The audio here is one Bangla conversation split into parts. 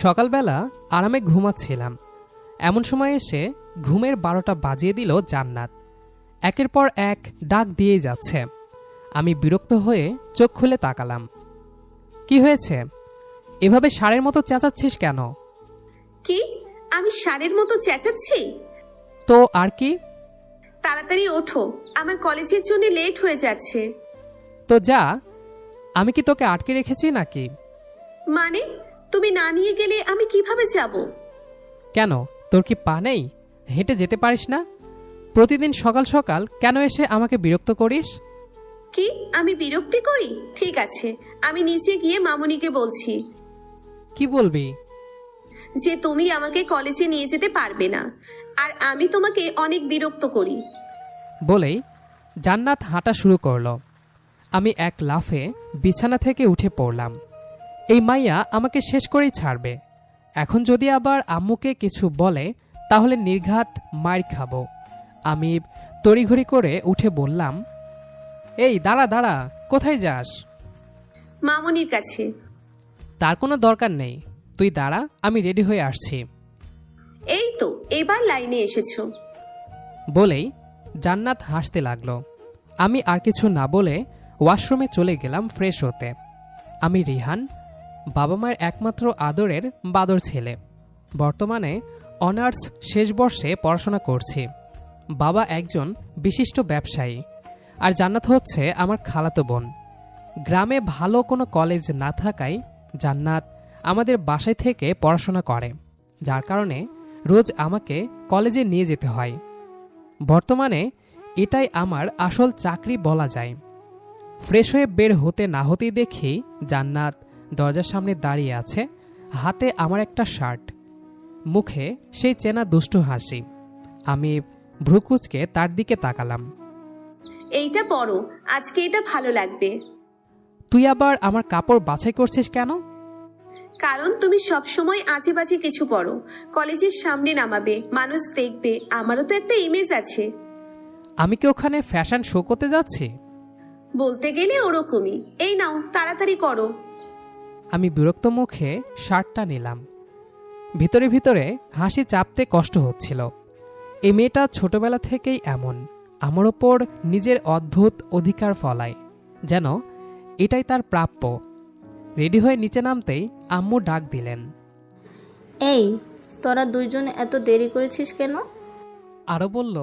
সকালবেলা আরামে ঘুমাচ্ছিলাম, এমন সময় এসে ঘুমের 12টা বাজিয়ে দিল জান্নাত। একের পর এক ডাক দিয়েই যাচ্ছে। আমি বিরক্ত হয়ে চোখ খুলে তাকালাম। কি হয়েছে? এভাবে ষাঁড়ের মতো চেঁচাচ্ছিস কেন? কি আমি ষাঁড়ের মতো চেঁচাচ্ছি? তো আর কি? তাড়াতাড়ি ওঠো, আমার কলেজের জন্য লেট হয়ে যাচ্ছে। তো যা, আমি কি তোকে আটকে রেখেছি নাকি? মানে তুমি না নিয়ে গেলে আমি কিভাবে যাব? কেন, তোর কি পা নেই? হেঁটে যেতে পারিস না? প্রতিদিন সকাল সকাল কেন এসে আমাকে বিরক্ত করিস? কি আমি বিরক্তি করি? ঠিক আছে, আমি নিচে গিয়ে মামুনিকে বলছি কি বলবি? যে তুমি আমাকে কলেজে নিয়ে যেতে পারবে না, আর আমি তোমাকে অনেক বিরক্ত করি। বলেই জান্নাত হাঁটা শুরু করলো। আমি এক লাফে বিছানা থেকে উঠে পড়লাম। এই মাইয়া আমাকে শেষ করেই ছাড়বে। এখন যদি আবার আম্মুকে কিছু বলে তাহলে নির্ঘাত মার খাবো। আমি তড়িঘড়ি করে উঠে বললাম, এই দাঁড়া দাঁড়া, কোথায় যাস? মামুনির কাছে। তার কোনো দরকার নেই, তুই দাঁড়া, আমি রেডি হয়ে আসছি। এই তো এবার লাইনে এসেছো। বলেই জান্নাত হাসতে লাগলো। আমি আর কিছু না বলে ওয়াশরুমে চলে গেলাম ফ্রেশ হতে। আমি রিহান, বাবা মায়ের একমাত্র আদরের বাদর ছেলে। বর্তমানে অনার্স শেষ বর্ষে পড়াশোনা করছি। বাবা একজন বিশিষ্ট ব্যবসায়ী, আর জান্নাত হচ্ছে আমার খালাতো বোন। গ্রামে ভালো কোনো কলেজ না থাকায় জান্নাত আমাদের বাসায় থেকে পড়াশোনা করে, যার কারণে রোজ আমাকে কলেজে নিয়ে যেতে হয়। বর্তমানে এটাই আমার আসল চাকরি বলা যায়। ফ্রেশ হয়ে বের হতে না হতেই দেখি জান্নাত দরজার সামনে দাঁড়িয়ে আছে, হাতে আমার একটা শার্ট, মুখে সেই চেনা দুষ্টু হাসি। আমি ভ্রুকুচকে তার দিকে তাকালাম। এইটা পরো, আজকে এটা ভালো লাগবে। তুই আবার আমার কাপড় বাছাই করছিস কেন? কারণ তুমি সব সময় আজে বাজে কিছু পরো। কলেজের সামনে নামাবে, মানুষ দেখবে, আমারও তো একটা ইমেজ আছে। আমি কি ওখানে ফ্যাশন শো করতে যাচ্ছি? বলতে গেলে ওরকমই। এই নাও, তাড়াতাড়ি করো। আমি বিরক্ত মুখে শার্টটা নিলাম। ভিতরে ভিতরে হাসি চাপতে কষ্ট হচ্ছিল। এই মেয়েটা ছোটবেলা থেকেই এমন, আমার ওপর নিজের অদ্ভুত অধিকার ফলায়, যেন এটাই তার প্রাপ্য। রেডি হয়ে নিচে নামতেই আম্মু ডাক দিলেন, এই তোরা দুইজন এত দেরি করেছিস কেন? আরও বলল,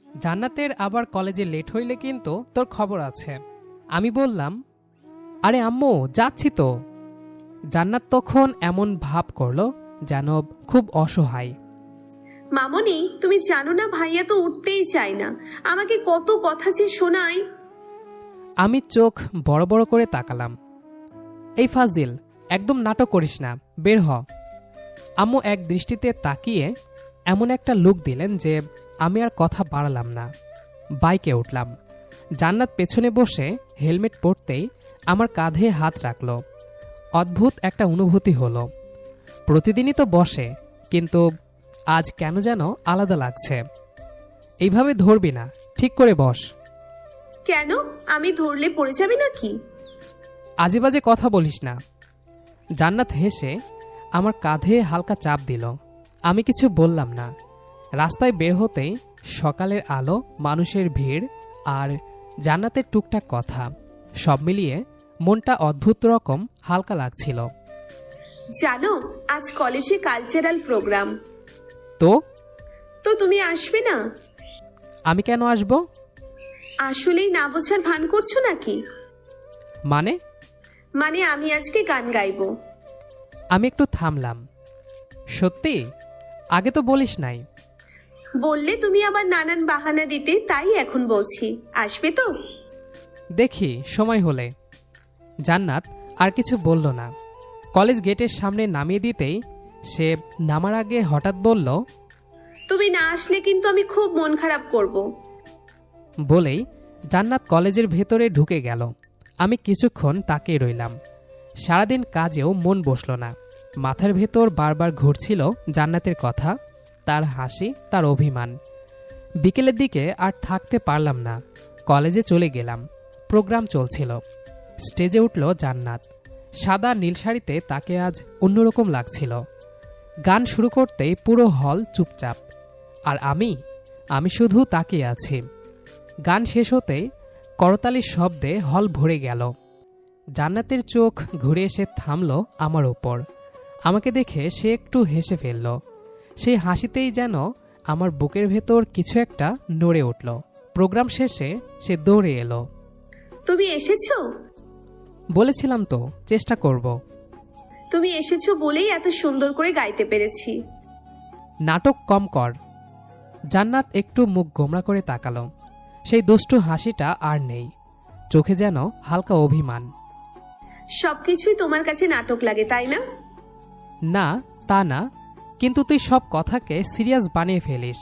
জান্নাতের আবার কলেজে লেট হইলে কিন্তু তোর খবর আছে। আমি বললাম, আরে আম্মু যাচ্ছি তো। জান্নাত তখন এমন ভাব করলো যেন খুব অসহায়। মামনি, তুমি জানো না ভাইয়া তো উঠতেই চায় না, আমাকে কত কথা যে শোনায়। আমি চোখ বড় বড় করে তাকালাম। এই ফাজিল, একদম নাটক করিস না, বের হ। আম্মু এক দৃষ্টিতে তাকিয়ে এমন একটা লুক দিলেন যে আমি আর কথা বাড়ালাম না। বাইকে উঠলাম। জান্নাত পেছনে বসে হেলমেট পরতেই আমার কাঁধে হাত রাখল। অদ্ভুত একটা অনুভূতি হলো। প্রতিদিনই তো বসে, কিন্তু আজ কেন যেন আলাদা লাগছে। এইভাবে ধরবি না, ঠিক করে বস। কেন, আমি ধরলে পড়ে যাবে নাকি? আজে বাজে কথা বলিস না। জান্নাত হেসে আমার কাঁধে হালকা চাপ দিল। আমি কিছু বললাম না। রাস্তায় বের হতেই সকালের আলো, মানুষের ভিড় আর জান্নাতের টুকটাক কথা, সব মিলিয়ে মনটা অদ্ভুত রকম হালকা লাগছিল। জানো, আজ কলেজে কালচারাল প্রোগ্রাম। তো তো তুমি আসবে না? আমি কেন আসব? আসলেই না বোঝার ভান করছো নাকি? মানে আমি আজকে গান গাইবো। আমি একটু থামলাম। সত্যি? আগে তো বলিস নাই। বললে তুমি আবার নানান বাহানা দিতে, তাই এখন বলছি। আসবে তো? দেখি সময় হলে। জান্নাত আর কিছু বলল না। কলেজ গেটের সামনে নামিয়ে দিতেই সে নামার আগে হঠাৎ বলল, তুমি না আসলে কিন্তু আমি খুব মন খারাপ করব। বলেই জান্নাত কলেজের ভেতরে ঢুকে গেল। আমি কিছুক্ষণ তাকিয়ে রইলাম। সারাদিন কাজেও মন বসল না। মাথার ভেতর বারবার ঘুরছিল জান্নাতের কথা, তার হাসি, তার অভিমান। বিকেলের দিকে আর থাকতে পারলাম না। কলেজে চলে গেলাম। প্রোগ্রাম চলছিল। স্টেজে উঠল জান্নাত। সাদা নীল শাড়িতে তাকে আজ অন্যরকম লাগছিল। গান শুরু করতেই পুরো হল চুপচাপ, আর আমি শুধু তাকিয়ে আছি। গান শেষ হতেই করতালির শব্দে হল ভরে গেল। জান্নাতের চোখ ঘুরে এসে থামল আমার ওপর। আমাকে দেখে সে একটু হেসে ফেলল। সেই হাসিতেই যেন আমার বুকের ভেতর কিছু একটা নড়ে উঠল। প্রোগ্রাম শেষে সে দৌড়ে এলো। তুমি এসেছো? বলেছিলাম তো চেষ্টা করব। তুমি এসেছো বলেই এত সুন্দর করে গাইতে পেরেছি। নাটক কম কর। জান্নাত একটু মুখ গোমড়া করে তাকালো। সেই দুষ্টু হাসিটা আর নেই, চোখে যেন হালকা অভিমান। সবকিছুই তোমার কাছে নাটক লাগে, তাই না? না, তা না, কিন্তু তুই সব কথাকে সিরিয়াস বানিয়ে ফেলিস।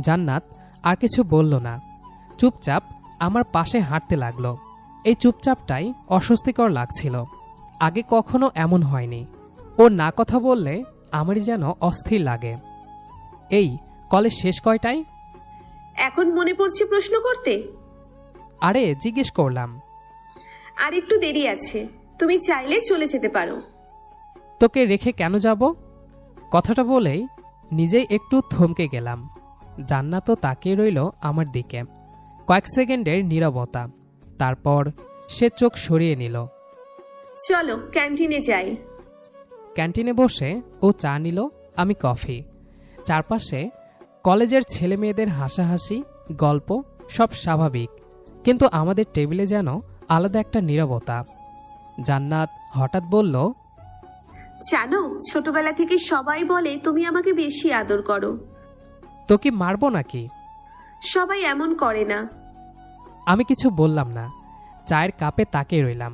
জান্নাত আর কিছু বলল না, চুপচাপ আমার পাশে হাঁটতে লাগলো। এই চুপচাপটাই অস্বস্তিকর লাগছিল। আগে কখনো এমন হয়নি। ও না কথা বললে আমারই যেন অস্থির লাগে। এই কলেজ শেষ কয়টায়? এখন মনে পড়ছে প্রশ্ন করতে? আরে জিজ্ঞেস করলাম। আর একটু দেরি আছে, তুমি চাইলে চলে যেতে পারো। তোকে রেখে কেন যাব? কথাটা বলেই নিজেই একটু থমকে গেলাম। জান্নাতও তাকিয়ে রইল আমার দিকে। কয়েক সেকেন্ডের নীরবতা, তারপর সে চোখ সরিয়ে নিল। চলো ক্যান্টিনে যাই। ক্যান্টিনে বসে ও চা নিল, আমি কফি। চারপাশে কলেজের ছেলে মেয়েদের হাসাহাসি, গল্প, সব স্বাভাবিক, কিন্তু আমাদের টেবিলে যেন আলাদা একটা নীরবতা। জান্নাত হঠাৎ বলল, জানো, ছোটবেলা থেকে সবাই বলে তুমি আমাকে বেশি আদর করো। তো কি মারবো নাকি? সবাই এমন করে না। আমি কিছু বললাম না, চায়ের কাপে তাকিয়ে রইলাম।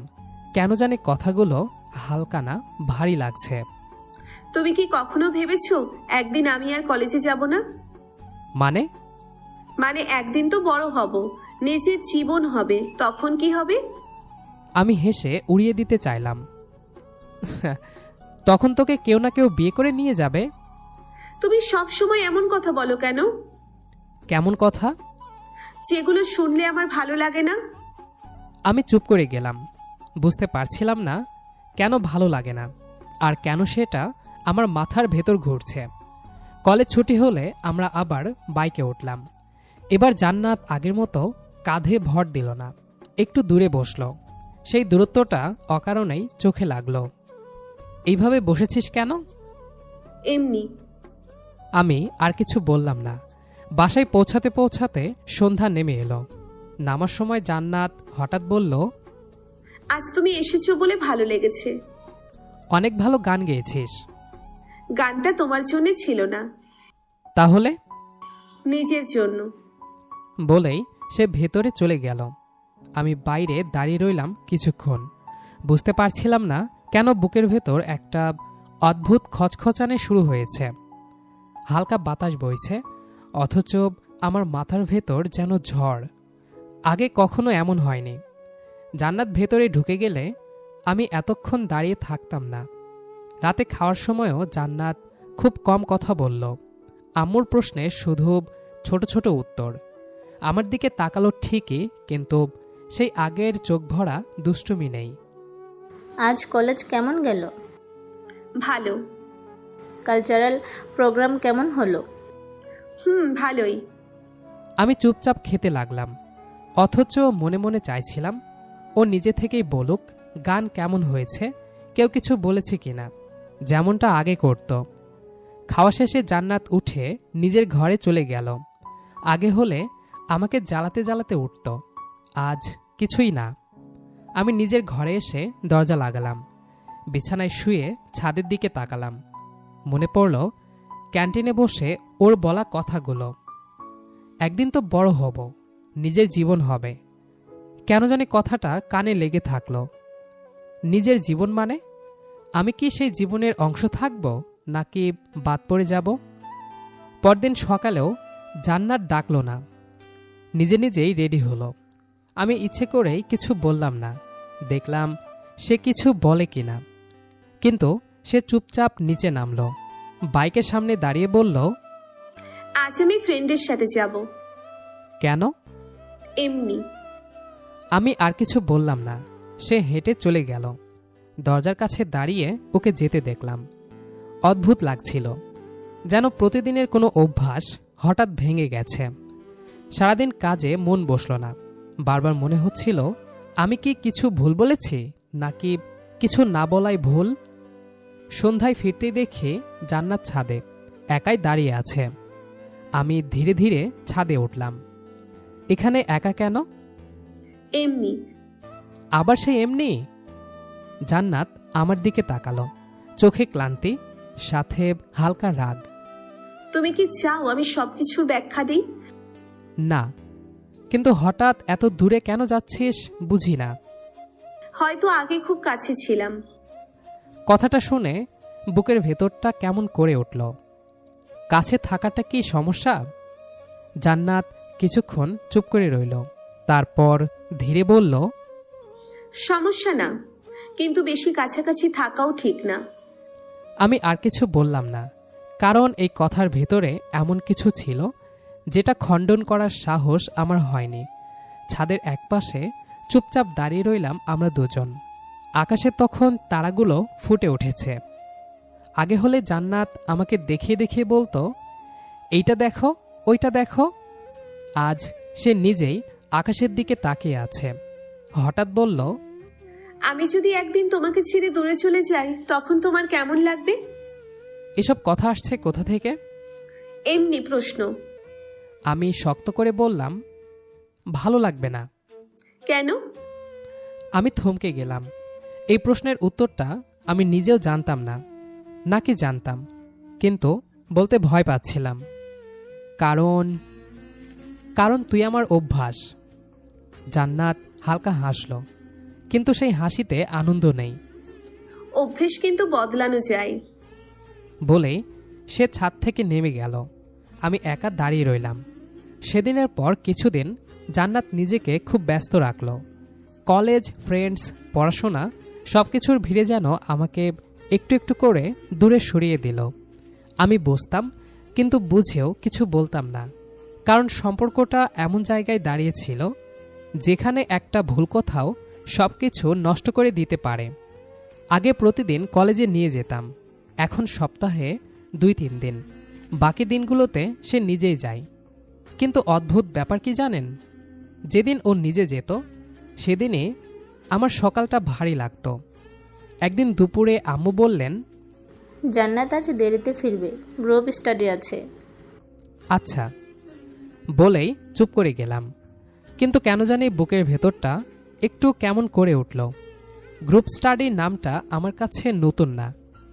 কেন জানি কথাগুলো হালকা না ভারী লাগছে। তুমি কি কখনো ভেবেছো একদিন আমি আর কলেজে যাব না? মানে একদিন তো বড় হব, নিজের জীবন হবে, তখন কি হবে? আমি হেসে উড়িয়ে দিতে চাইলাম। তখন তোকে কেউ না কেউ বিয়ে করে নিয়ে যাবে। তুমি সব সময় এমন কথা বলো কেন? কেমন কথা? যেগুলো শুনলে আমার ভালো লাগে না। আমি চুপ করে গেলাম। বুঝতে পারছিলাম না কেন ভালো লাগে না, আর কেন সেটা আমার মাথার ভেতর ঘুরছে। কলেজ ছুটি হলে আমরা আবার বাইকে উঠলাম। এবার জান্নাত আগের মতো কাঁধে ভর দিল না, একটু দূরে বসলো। সেই দূরত্বটা অকারণেই চোখে লাগলো। এইভাবে বসেছিস কেন? এমনি। আমি আর কিছু বললাম না। বাসায় পৌঁছাতে পৌঁছাতে সন্ধ্যা নেমে এলো। নামার সময় জান্নাত হঠাৎ বলল, আজ তুমি এসেছো বলে ভালো লেগেছে। অনেক ভালো গান গেয়েছিস। গানটা তোমার জন্য ছিল না, তাহলে? নিজের জন্য। বলেই সে ভেতরে চলে গেল। আমি বাইরে দাঁড়িয়ে রইলাম কিছুক্ষণ। বুঝতে পারছিলাম না কেন বুকের ভেতর একটা অদ্ভুত খচখচানি শুরু হয়েছে। হালকা বাতাস বইছে, অথচ আমার মাথার ভেতর যেন ঝড়। আগে কখনো এমন হয়নি। জান্নাত ভেতরে ঢুকে গেলে আমি এতক্ষণ দাঁড়িয়ে থাকতাম না। রাতে খাওয়ার সময়ও জান্নাত খুব কম কথা বলল। আম্মুর প্রশ্নে শুধু ছোট ছোট উত্তর। আমার দিকে তাকালো ঠিকই, কিন্তু সেই আগের চোখ ভরা দুষ্টুমি নেই। আজ কলেজ কেমন গেল? ভালো। কালচারাল প্রোগ্রাম কেমন হলো? ভালোই। আমি চুপচাপ খেতে লাগলাম, অথচ মনে মনে চাইছিলাম ও নিজে থেকেই বলুক গান কেমন হয়েছে, কেউ কিছু বলেছে কিনা, যেমনটা আগে করত। খাওয়া শেষে জান্নাত উঠে নিজের ঘরে চলে গেল। আগে হলে আমাকে জ্বালাতে জ্বালাতে উঠত, আজ কিছুই না। আমি নিজের ঘরে এসে দরজা লাগালাম। বিছানায় শুয়ে ছাদের দিকে তাকালাম। মনে পড়ল ক্যান্টিনে বসে ওর বলা কথাগুলো। একদিন তো বড় হব, নিজের জীবন হবে। কেন জানি কথাটা কানে লেগে থাকলো। নিজের জীবন মানে আমি কি সেই জীবনের অংশ থাকব, নাকি বাদ পড়ে যাব? পরদিন সকালেও জান্নাত ডাকল না, নিজে নিজেই রেডি হলো। আমি ইচ্ছে করেই কিছু বললাম না, দেখলাম সে কিছু বলে কিনা। কিন্তু সে চুপচাপ নিচে নামলো। বাইকের সামনে দাঁড়িয়ে বলল, আজ আমি ফ্রেন্ডের সাথে যাব। কেন? এমনি। আমি আর কিছু বললাম না। সে হেঁটে চলে গেল। দরজার কাছে দাঁড়িয়ে ওকে যেতে দেখলাম। অদ্ভুত লাগছিল, যেন প্রতিদিনের কোনো অভ্যাস হঠাৎ ভেঙে গেছে। সারাদিন কাজে মন বসল না। বারবার মনে হচ্ছিল, আমি কি কিছু ভুল বলেছি, নাকি কিছু না বলাই ভুল। সন্ধ্যায় ফিরতেই দেখি জান্নাত ছাদে একাই দাঁড়িয়ে আছে। আমি ধীরে ধীরে ছাদে উঠলাম। এখানে একা কেন? এমনি। আবার সেই এমনি? জান্নাত আমার দিকে তাকালো, চোখে ক্লান্তি, সাথে হালকা রাগ। তুমি কি চাও আমি সবকিছুর ব্যাখ্যা দিই? না, কিন্তু হঠাৎ এত দূরে কেন যাচ্ছিস বুঝি না। হয়তো আগে খুব কাছে ছিলাম। কথাটা শুনে বুকের ভেতরটা কেমন করে উঠল। কাছে থাকাটা কি সমস্যা? জান্নাত কিছুক্ষণ চুপ করে রইল, তারপর ধীরে বলল, সমস্যা না, কিন্তু বেশি কাছাকাছি থাকাও ঠিক না। আমি আর কিছু বললাম না, কারণ এই কথার ভেতরে এমন কিছু ছিল যেটা খণ্ডন করার সাহস আমার হয়নি। ছাদের একপাশে চুপচাপ দাঁড়িয়ে রইলাম আমরা দুজন। আকাশে তখন তারাগুলো ফুটে উঠেছে। আগে হলে জান্নাত আমাকে দেখিয়ে দেখিয়ে বলতো, এইটা দেখো, ওইটা দেখো। আজ সে নিজেই আকাশের দিকে তাকিয়ে আছে। হঠাৎ বলল, আমি যদি একদিন তোমাকে ছেড়ে দূরে চলে যাই তখন তোমার কেমন লাগবে? এসব কথা আসছে কোথা থেকে? এমনি প্রশ্ন। আমি শক্ত করে বললাম, ভালো লাগবে না। কেন? আমি থমকে গেলাম। এই প্রশ্নের উত্তরটা আমি নিজেও জানতাম না, নাকি জানতাম, কিন্তু বলতে ভয় পাচ্ছিলাম। কারণ কারণ তুই আমার অভ্যাস। জান্নাত হালকা হাসল, কিন্তু সেই হাসিতে আনন্দ নেই। অভ্যেস কিন্তু বদলানো যায়। বলেই সে ছাদ থেকে নেমে গেল। আমি একা দাঁড়িয়ে রইলাম। সেদিনের পর কিছুদিন জান্নাত নিজেকে খুব ব্যস্ত রাখল। কলেজ, ফ্রেন্ডস, পড়াশোনা সবকিছুর ভিড়ে যেন আমাকে একটু একটু করে দূরে সরিয়ে দিল। আমি বুঝতাম, কিন্তু বুঝেও কিছু বলতাম না, কারণ সম্পর্কটা এমন জায়গায় দাঁড়িয়েছিল যেখানে একটা ভুল কথাও সবকিছু নষ্ট করে দিতে পারে। আগে প্রতিদিন কলেজে নিয়ে যেতাম, এখন সপ্তাহে 2-3 দিন। বাকি দিনগুলোতে সে নিজেই যায়। কিন্তু অদ্ভুত ব্যাপার কি জানেন? যেদিন ও নিজে যেত সেদিনে আমার সকালটা ভারী লাগতো। একদিন দুপুরে আম্মু বললেন, জান্নাত আজ দেরিতে ফিরবে, গ্রুপ স্টাডি আছে। আচ্ছা বলেই চুপ করে গেলাম। কিন্তু কেন জানি বুকের ভেতরটা একটু কেমন করে উঠল। গ্রুপ স্টাডি নামটা আমার কাছে নতুন না,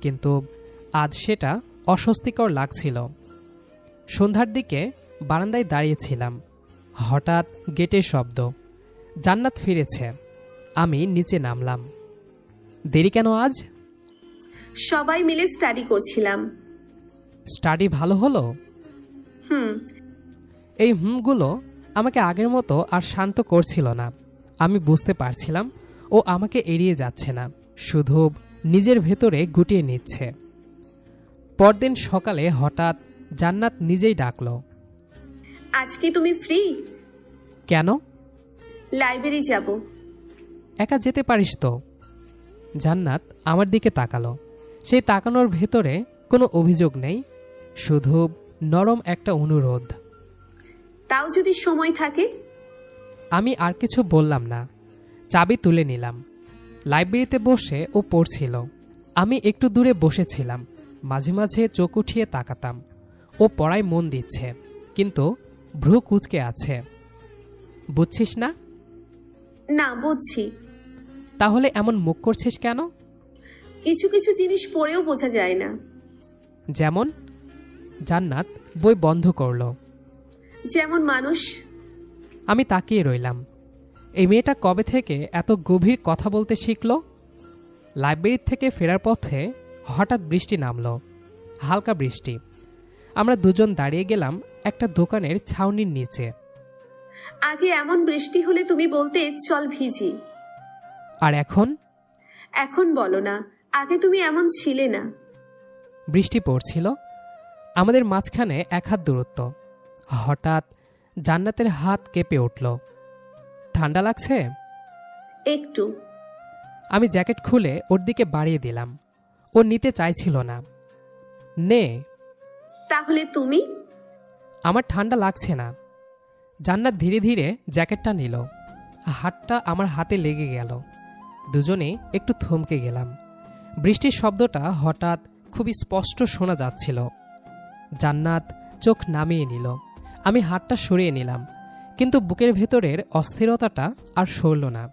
কিন্তু আজ সেটা অস্বস্তিকর লাগছিল। সন্ধ্যার দিকে বারান্দায় দাঁড়িয়েছিলাম। হঠাৎ গেটের শব্দ। জান্নাত ফিরেছে। আমি নিচে নামলাম। দেরি কেন আজ? সবাই মিলে স্টাডি করছিলাম। স্টাডি ভালো হলো? হুম। এই হুমগুলো আমাকে আগের মতো আর শান্ত করছিল না। আমি বুঝতে পারছিলাম ও আমাকে এড়িয়ে যাচ্ছে না, শুধু নিজের ভেতরে গুটিয়ে নিচ্ছে। পরদিন সকালে হঠাৎ জান্নাত নিজেই ডাকল, আজ কি তুমি ফ্রি? কেন? লাইব্রেরি যাব। একা যেতে পারিস তো। জান্নাত আমার দিকে তাকালো। সেই তাকানোর ভেতরে কোনো অভিযোগ নেই, শুধু নরম একটা অনুরোধ। তাও যদি সময় থাকে? আমি আর কিছু বললাম না। চাবি তুলে নিলাম। লাইব্রেরিতে বসে ও পড়ছিল। আমি একটু দূরে বসেছিলাম। মাঝে মাঝে চোখ উঠিয়ে তাকাতাম। ও পড়ায় মন দিচ্ছে, কিন্তু ভ্রু কুঁচকে আছে। বুঝছিস না? না, বুঝছি। তাহলে এমন মুখ করছিস কেন? কিছু কিছু জিনিস পড়েও বোঝা যায় না। যেমন? জান্নাত বই বন্ধ করল। যেমন মানুষ। আমি তাকিয়ে রইলাম। এই মেয়েটা কবে থেকে এত গভীর কথা বলতে শিখল? লাইব্রেরি থেকে ফেরার পথে হঠাৎ বৃষ্টি নামল, হালকা বৃষ্টি। আমরা দুজন দাঁড়িয়ে গেলাম একটা দোকানের ছাউনির নিচে। আগে এমন বৃষ্টি হলে তুমি বলতে চল ভিজি। আর এখন? এখন বলো না, আগে তুমি এমন ছিলে না। বৃষ্টি পড়ছিল, আমাদের মাঝখানে 1 হাত দূরত্ব। হঠাৎ জান্নাতের হাত কেঁপে উঠল। ঠান্ডা লাগছে? একটু। আমি জ্যাকেট খুলে ওর দিকে বাড়িয়ে দিলাম। ও নিতে চাইছিল না। নে। তাহলে তুমি? আমার ঠান্ডা লাগছে না। জান্নাত ধীরে ধীরে জ্যাকেটটা নিল। হাতটা আমার হাতে লেগে গেল। দুজনে একটু থমকে গেলাম। বৃষ্টির শব্দটা হঠাৎ খুবই স্পষ্ট শোনা যাচ্ছিল। জান্নাত চোখ নামিয়ে নিল। আমি হাতটা সরিয়ে নিলাম, কিন্তু বুকের ভেতরের অস্থিরতাটা আর সরল না।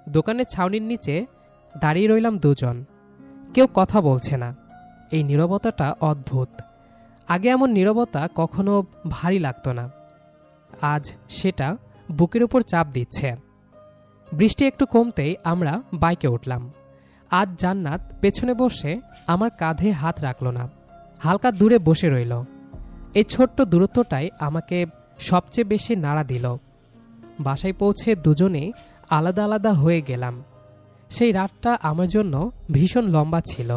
দোকানের ছাউনির নিচে দাঁড়িয়ে রইলাম দুজন। কেউ কথা বলছে না। এই নীরবতাটা অদ্ভুত। আগে এমন নীরবতা কখনো ভারী লাগতো না। আজ সেটা বুকের উপর চাপ দিচ্ছে। বৃষ্টি একটু কমতেই আমরা বাইকে উঠলাম। আজ জান্নাত পেছনে বসে আমার কাঁধে হাত রাখল না, হালকা দূরে বসে রইল। এই ছোট্ট দূরত্বটাই আমাকে সবচেয়ে বেশি নাড়া দিল। বাসায় পৌঁছে দুজনে আলাদা আলাদা হয়ে গেলাম। সেই রাতটা আমার জন্য ভীষণ লম্বা ছিল।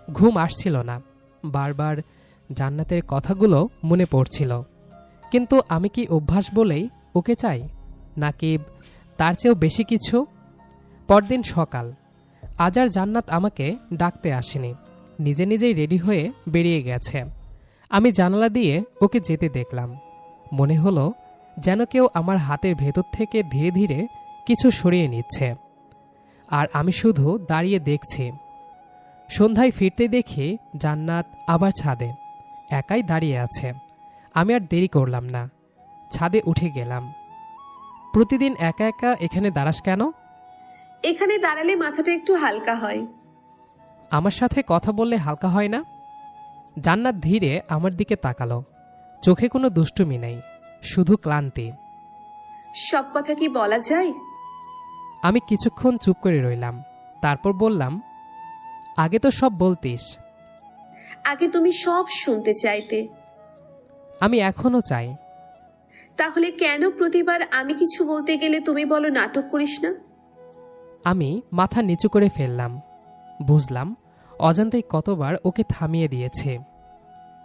ঘুম আসছিল না। বারবার জান্নাতের কথাগুলো মনে পড়ছিল। কিন্তু আমি কি অভ্যাস বলেই ওকে চাই, নাকি তার চেয়েও বেশি কিছু? পরদিন সকাল। আজ আর জান্নাত আমাকে ডাকতে আসেনি, নিজে নিজেই রেডি হয়ে বেরিয়ে গেছে। আমি জানালা দিয়ে ওকে যেতে দেখলাম। মনে হলো যেন কেউ আমার হাতের ভেতর থেকে ধীরে ধীরে কিছু সরিয়ে নিচ্ছে, আর আমি শুধু দাঁড়িয়ে দেখছি। সন্ধ্যায় ফিরতে দেখি জান্নাত আবার ছাদে একাই দাঁড়িয়ে আছে। আমি আর দেরি করলাম না, ছাদে উঠে গেলাম। প্রতিদিন একা একা এখানে দাঁড়াস কেন? এখানে দাঁড়ালে মাথাটা একটু হালকা হয়। আমার সাথে কথা বললে হালকা হয় না? জান্নাত ধীরে আমার দিকে তাকালো। চোখে কোনো দুষ্টুমি নেই, শুধু ক্লান্তি। সব কথা কি বলা যায়? আমি কিছুক্ষণ চুপ করে রইলাম। তারপর বললাম, আগে তো সব বলতিস। আগে তুমি সব শুনতে চাইতে। আমি এখনো চাই। তাহলে কেন প্রতিবার আমি কিছু বলতে গেলে তুমি বলো নাটক করিস না? আমি মাথা নিচু করে ফেললাম। বুঝলাম অজান্তেই কতবার ওকে থামিয়ে দিয়েছে।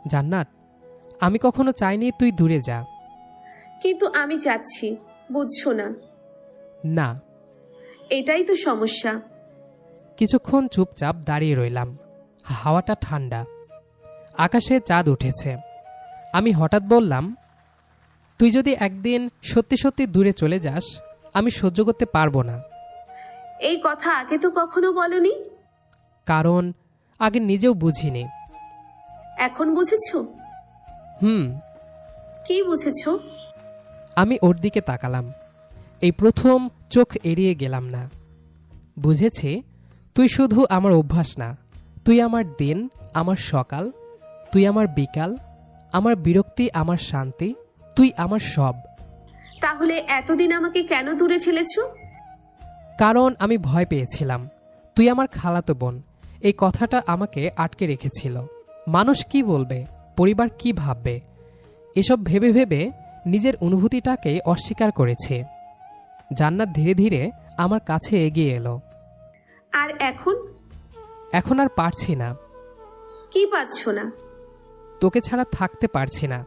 জান্নাত, আমি কখনো চাইনি তুই দূরে যা। কিন্তু আমি যাচ্ছি, বুঝছো না? না। এটাই তো সমস্যা। কিছুক্ষণ চুপচাপ দাঁড়িয়ে রইলাম। হাওয়াটা ঠান্ডা, আকাশে চাঁদ উঠেছে। আমি হঠাৎ বললাম, তুই যদি একদিন সত্যি সত্যি দূরে চলে যাস, আমি সহ্য করতে পারবো না। এই কথা আগে তো কখনো বলনি। কারণ আগে নিজেও বুঝিনি। এখন বুঝেছো? কি বুঝেছো? আমি ওর দিকে তাকালাম। এই প্রথম চোখ এড়িয়ে গেলাম না। বুঝেছি তুই শুধু আমার অভ্যাস না, তুই আমার দিন, আমার সকাল, তুই আমার বিকাল, আমার বিরক্তি, আমার শান্তি, তুই আমার সব। তাহলে এতদিন আমাকে কেন দূরে ঠেলেছো? কারণ আমি ভয় পেয়েছিলাম তুই আমার খালাতো বোন। এই কথাটা আমাকে আটকে রেখেছিল। মানুষ কি বলবে, পরিবার কি ভাববে, এসব ভেবে ভেবে নিজের অনুভূতিটাকে অস্বীকার করেছে। জান্নাত ধীরে ধীরে আমার কাছে এগিয়ে এলো। আর এখন? এখন আর পারছি না। কি পারছো না? তোকে ছাড়া থাকতে পারছি না।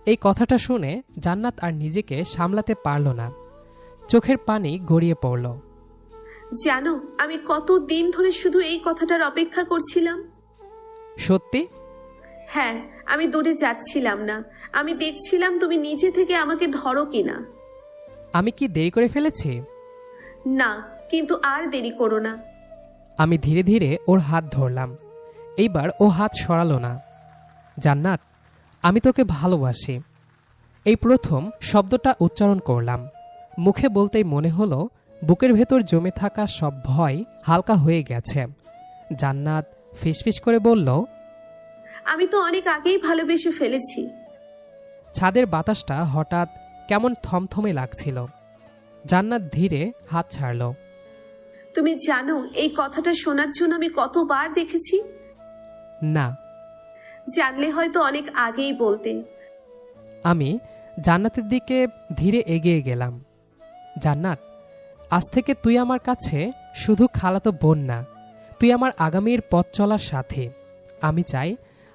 এই কথাটা শুনে জান্নাত আর নিজেকে সামলাতে পারল না। চোখের পানি গড়িয়ে পড়ল। জানো, আমি কত দিন ধরে শুধু এই কথাটার অপেক্ষা করছিলাম। সত্যি? হ্যাঁ, আমি দূরে যাচ্ছিলাম না। আমি দেখছিলাম তুমি নিজে থেকে আমাকে ধরো কিনা। আমি কি দেরি করে ফেলেছি? না, কিন্তু আর দেরি করো না। আমি ধীরে ধীরে ওর হাত ধরলাম। এইবার ও হাত সরালো না। জান্নাত, আমি তোকে ভালোবাসি। এই প্রথম শব্দটা উচ্চারণ করলাম। মুখে বলতেই মনে হলো বুকের ভেতর জমে থাকা সব ভয় হালকা হয়ে গেছে। জান্নাত ফিসফিস করে বলল, আমি তো অনেক আগেই ভালোবেসে ফেলেছি। ছাদের বাতাসটা হঠাৎ কেমন থমথমে লাগছিল। জান্নাত ধীরে হাত ছাড়ল। তুমি জানো এই কথাটা শোনার জন্য আমি কতবার দেখেছি? না। জানলে হয়তো অনেক আগেই বলতে। আমি জান্নাতের দিকে ধীরে এগিয়ে গেলাম। জান্নাত, আজ থেকে তুই আমার কাছে শুধু খালাতো বোন না, তুই আমার আগামীর পথ চলার সাথী। আমি চাই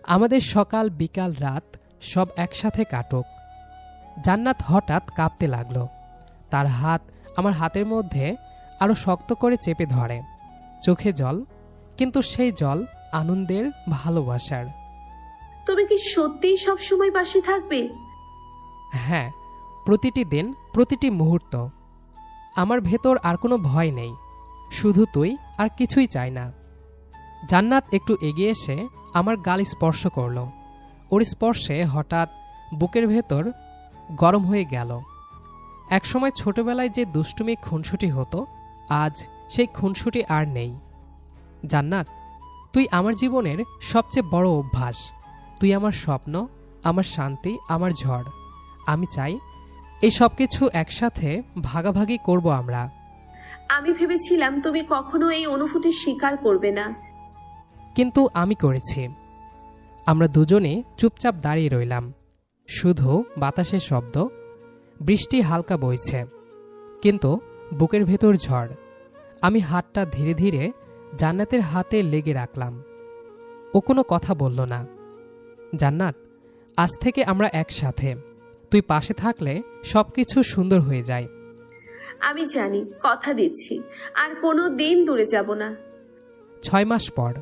আমাদের সকাল বিকাল রাত সব একসাথে কাটুক। জান্নাত হঠাৎ কাঁপতে লাগলো। তার হাত আমার হাতের মধ্যে আরো শক্ত করে চেপে ধরে। চোখে জল, কিন্তু সেই জল আনন্দের, ভালোবাসার। তুমি কি সত্যিই সব সময় পাশে থাকবে? হ্যাঁ, প্রতিটি দিন, প্রতিটি মুহূর্ত। আমার ভেতর আর কোনো ভয় নেই, শুধু তুই, আর কিছুই চাই না। জান্নাত একটু এগিয়ে এসে আমার গাল স্পর্শ করল। ওর স্পর্শে হঠাৎ বুকের ভেতর গরম হয়ে গেল। একসময় ছোটবেলায় যে দুষ্টুমি খুনসুটি হতো, আজ সেই খুনসুটি আর নেই। জান্নাত, তুই আমার জীবনের সবচেয়ে বড় অভ্যাস। তুই আমার স্বপ্ন, আমার শান্তি, আমার ঝড়। আমি চাই এই সব কিছু একসাথে ভাগাভাগি করব আমরা। আমি ভেবেছিলাম তুমি কখনো এই অনুভূতি স্বীকার করবে না। কিন্তু আমি করেছি। আমরা দুজনে চুপচাপ দাঁড়িয়ে রইলাম। শুধু বাতাসের শব্দ, বৃষ্টি হালকা বইছে, কিন্তু বুকের ভেতর ঝড়। আমি হাতটা ধীরে ধীরে জান্নাতের হাতে লেগে রাখলাম। ও কোনো কথা বলল না। জান্নাত, আজ থেকে আমরা একসাথে। তুই পাশে থাকলে সবকিছু সুন্দর হয়ে যায়। আমি জানি, কথা দিচ্ছি, আর কোনো দিন দূরে যাব না। 6 মাস পর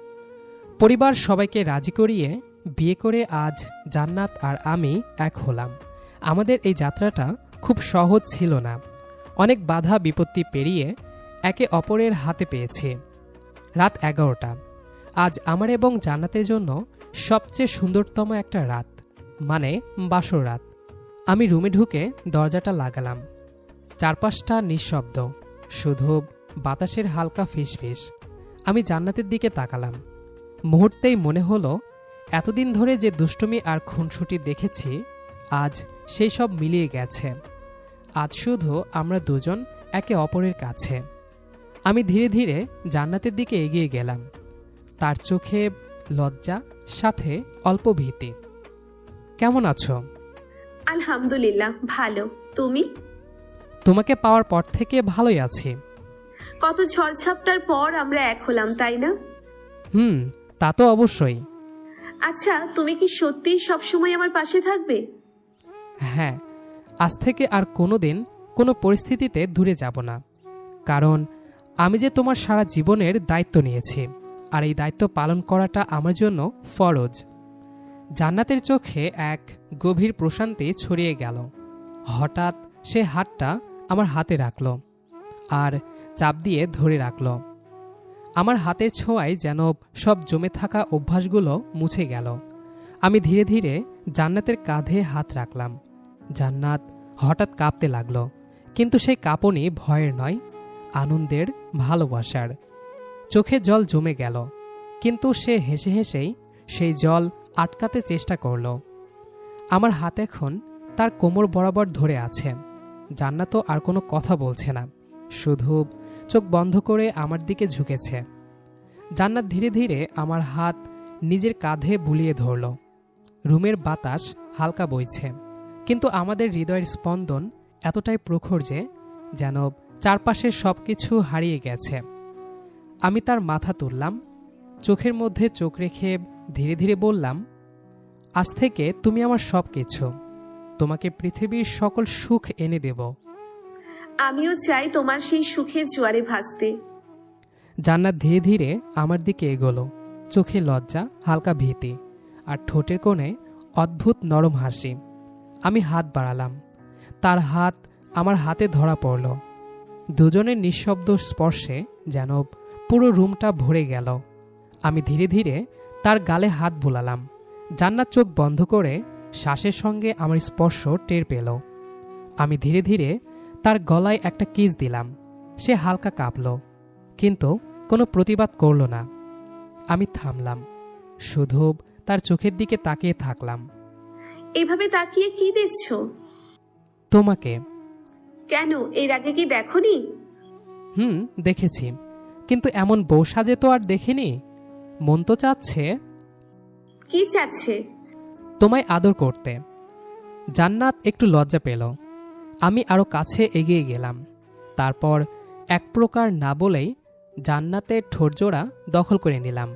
পরিবার সবাইকে রাজি করিয়ে বিয়ে করে আজ জান্নাত আর আমি এক হলাম। আমাদের এই যাত্রাটা খুব সহজ ছিল না। অনেক বাধা বিপত্তি পেরিয়ে একে অপরের হাতে পেয়েছি। রাত 11টা। আজ আমার এবং জান্নাতের জন্য সবচেয়ে সুন্দরতম একটা রাত, মানে বাসর রাত। আমি রুমে ঢুকে দরজাটা লাগালাম। চারপাশটা নিঃশব্দ, শুধু বাতাসের হালকা ফিসফিস। আমি জান্নাতের দিকে তাকালাম। মুহূর্তেই মনে হলো এতদিন ধরে যে দুষ্টুমি আর খুনসুটি দেখেছি, আজ সেই সব মিলিয়ে গেছে। আজ শুধু আমরা দুজন একে অপরের কাছে। আমি ধীরে ধীরে জান্নাতের দিকে এগিয়ে গেলাম। তার চোখে লজ্জা, সাথে অল্প ভীতি। কেমন আছো? আলহামদুলিল্লাহ, ভালো। তুমি? তোমাকে পাওয়ার পর থেকে ভালোই আছি। কত ঝড়ঝাপটার পর আমরা এক হলাম, তাই না? তা তো অবশ্যই। আচ্ছা, তুমি কি সত্যিই সবসময় আমার পাশে থাকবে? হ্যাঁ, আজ থেকে আর কোনোদিন কোনো পরিস্থিতিতে দূরে যাব না। কারণ আমি যে তোমার সারা জীবনের দায়িত্ব নিয়েছি, আর এই দায়িত্ব পালন করাটা আমার জন্য ফরজ। জান্নাতের চোখে এক গভীর প্রশান্তি ছড়িয়ে গেল। হঠাৎ সে হাতটা আমার হাতে রাখল আর চাপ দিয়ে ধরে রাখল। আমার হাতের ছোঁয়ায় যেন সব জমে থাকা অভ্যাসগুলো মুছে গেল। আমি ধীরে ধীরে জান্নাতের কাঁধে হাত রাখলাম। জান্নাত হঠাৎ কাঁপতে লাগল, কিন্তু সেই কাঁপনি ভয়ের নয়, আনন্দের, ভালোবাসার। চোখে জল জমে গেল, কিন্তু সে হেসে হেসেই সেই জল আটকাতে চেষ্টা করল। আমার হাত এখন তার কোমর বরাবর ধরে আছে। জান্নাতও আর কোনো কথা বলছে না, শুধু চোখ বন্ধ করে আমার দিকে ঝুঁকেছে। জান্নাত ধীরে ধীরে আমার হাত নিজের কাঁধে বুলিয়ে ধরল। রুমের বাতাস হালকা বইছে, কিন্তু আমাদের হৃদয়ের স্পন্দন এতটাই প্রখর যে যেন চারপাশের সব কিছু হারিয়ে গেছে। আমি তার মাথা তুললাম, চোখের মধ্যে চোখ রেখে ধীরে ধীরে বললাম, আজ থেকে তুমি আমার সব কিছু। তোমাকে পৃথিবীর সকল সুখ এনে দেব। আমিও চাই তোমার সেই সুখের জোয়ারে ভাসতে। জান্নাত ধীরে ধীরে আমার দিকে এগোলো, চোখে লজ্জা, হালকা ভীতি, আর ঠোঁটের কোণে অদ্ভুত নরম হাসি। আমি হাত বাড়ালাম, তার হাত আমার হাতে ধরা পড়ল। দুজনের নিঃশব্দ স্পর্শে যেন পুরো রুমটা ভরে গেল। আমি ধীরে ধীরে তার গালে হাত বোলালাম। জান্নাত চোখ বন্ধ করে শ্বাসের সঙ্গে আমার স্পর্শ টের পেল। আমি ধীরে ধীরে তার গলায় একটা কিস দিলাম। সে হালকা কাঁপল, কিন্তু কোনো প্রতিবাদ করল না। আমি থামলাম, শুধু তার চোখের দিকে তাকিয়ে থাকলাম। এভাবে তাকিয়ে কি দেখছো? তোমাকে। কেন, এর আগে কি দেখোনি? দেখেছি, কিন্তু এমন বউ সাজে তো আর দেখিনি। মন তো চাচ্ছে। কি চাচ্ছে? তোমায় আদর করতে। জান্নাত একটু লজ্জা পেল। আমি আরো কাছে এগিয়ে গেলাম। তারপর এক প্রকার না বলেই জান্নাতের ঠোঁটজোড়া দখল করে নিলাম।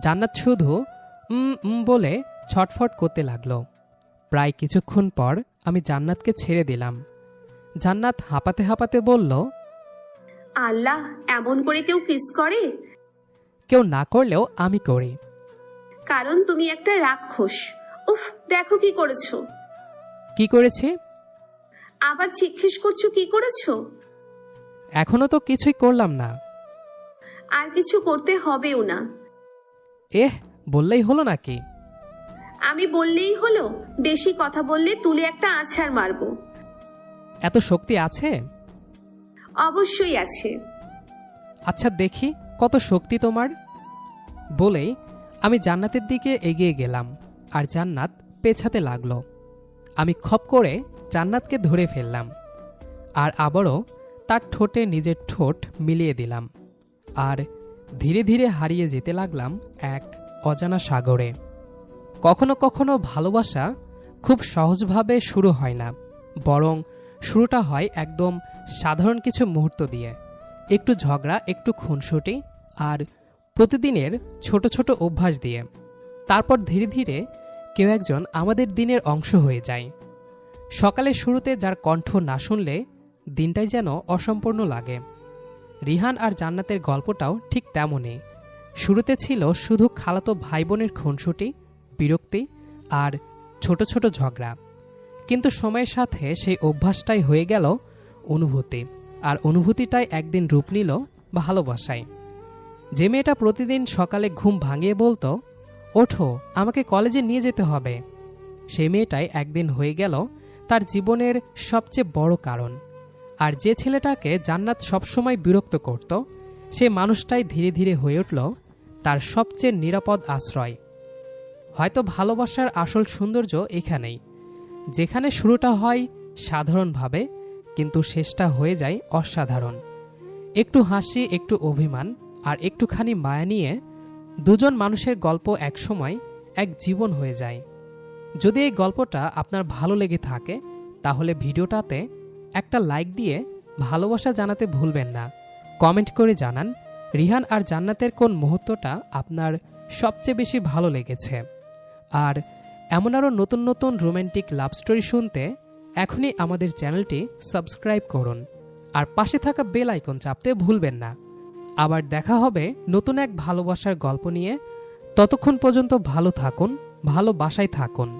জান্নাত শুধু বলে ছটফট করতে লাগলো। প্রায় কিছুক্ষণ পর আমি জান্নাতকে ছেড়ে দিলাম। জান্নাত হাঁপাতে হাঁপাতে বলল, আল্লাহ, এমন করে কেউ কিস করে? কেউ না করলেও আমি করি। কারণ তুমি একটা রাক্ষস। উফ, দেখো কি করেছো। কি করেছি? আবার জিজ্ঞেস করছো কি করেছো? এখনো তো কিছুই করলাম না। আর কিছু করতে হবেও না। বললেই হলো নাকি? আমি বললেই হলো? বেশি কথা বললে তুলে একটা আছাড় মারবো। এত শক্তি আছে? অবশ্যই আছে। আচ্ছা দেখি কত শক্তি তোমার। বলেই আমি জান্নাতের দিকে এগিয়ে গেলাম আর জান্নাত পেছাতে লাগলো। আমি খপ করে জান্নাতকে ধরে ফেললাম আর আবারও তার ঠোঁটে নিজের ঠোঁট মিলিয়ে দিলাম আর ধীরে ধীরে হারিয়ে যেতে লাগলাম এক অজানা সাগরে। কখনো কখনো ভালোবাসা খুব সহজভাবে শুরু হয় না, বরং শুরুটা হয় একদম সাধারণ কিছু মুহূর্ত দিয়ে, একটু ঝগড়া, একটু খুনসুটি আর প্রতিদিনের ছোট ছোট অভ্যাস দিয়ে। তারপর ধীরে ধীরে কেউ একজন আমাদের দিনের অংশ হয়ে যায়। সকালের শুরুতে যার কণ্ঠ না শুনলে দিনটাই যেন অসম্পূর্ণ লাগে। রিহান আর জান্নাতের গল্পটাও ঠিক তেমনই। শুরুতে ছিল শুধু খালাতো ভাই বোনের খুনসুটি, বিরক্তি আর ছোট ছোট ঝগড়া, কিন্তু সময়ের সাথে সেই অভ্যাসটাই হয়ে গেল অনুভূতি, আর অনুভূতিটাই একদিন রূপ নিল ভালোবাসায়। যে মেয়েটা প্রতিদিন সকালে ঘুম ভাঙিয়ে বলতো, ওঠো আমাকে কলেজে নিয়ে যেতে হবে, সেই মেয়েটাই একদিন হয়ে গেল তার জীবনের সবচেয়ে বড় কারণ। আর যে ছেলেটাকে জান্নাত সবসময় বিরক্ত করত, সে মানুষটাই ধীরে ধীরে হয়ে উঠল তার সবচেয়ে নিরাপদ আশ্রয়। হয়তো ভালোবাসার আসল সৌন্দর্য এখানেই, যেখানে শুরুটা হয় সাধারণভাবে কিন্তু শেষটা হয়ে যায় অসাধারণ। একটু হাসি, একটু অভিমান আর একটুখানি মায়া নিয়ে দুজন মানুষের গল্প একসময় এক জীবন হয়ে যায়। যদি এই গল্পটা আপনার ভালো লেগে থাকে তাহলে ভিডিওটাতে একটা লাইক দিয়ে ভালোবাসা জানাতে ভুলবেন না। কমেন্ট করে জানান রিহান আর জান্নাতের কোন মুহূর্তটা আপনার সবচেয়ে বেশি ভালো লেগেছে। আর এমন আরও নতুন নতুন রোম্যান্টিক লাভ স্টোরি শুনতে এখনই আমাদের চ্যানেলটি সাবস্ক্রাইব করুন আর পাশে থাকা বেল আইকন চাপতে ভুলবেন না। আবার দেখা হবে নতুন এক ভালোবাসার গল্প নিয়ে। ততক্ষণ পর্যন্ত ভালো থাকুন, ভালোবাসায় থাকুন।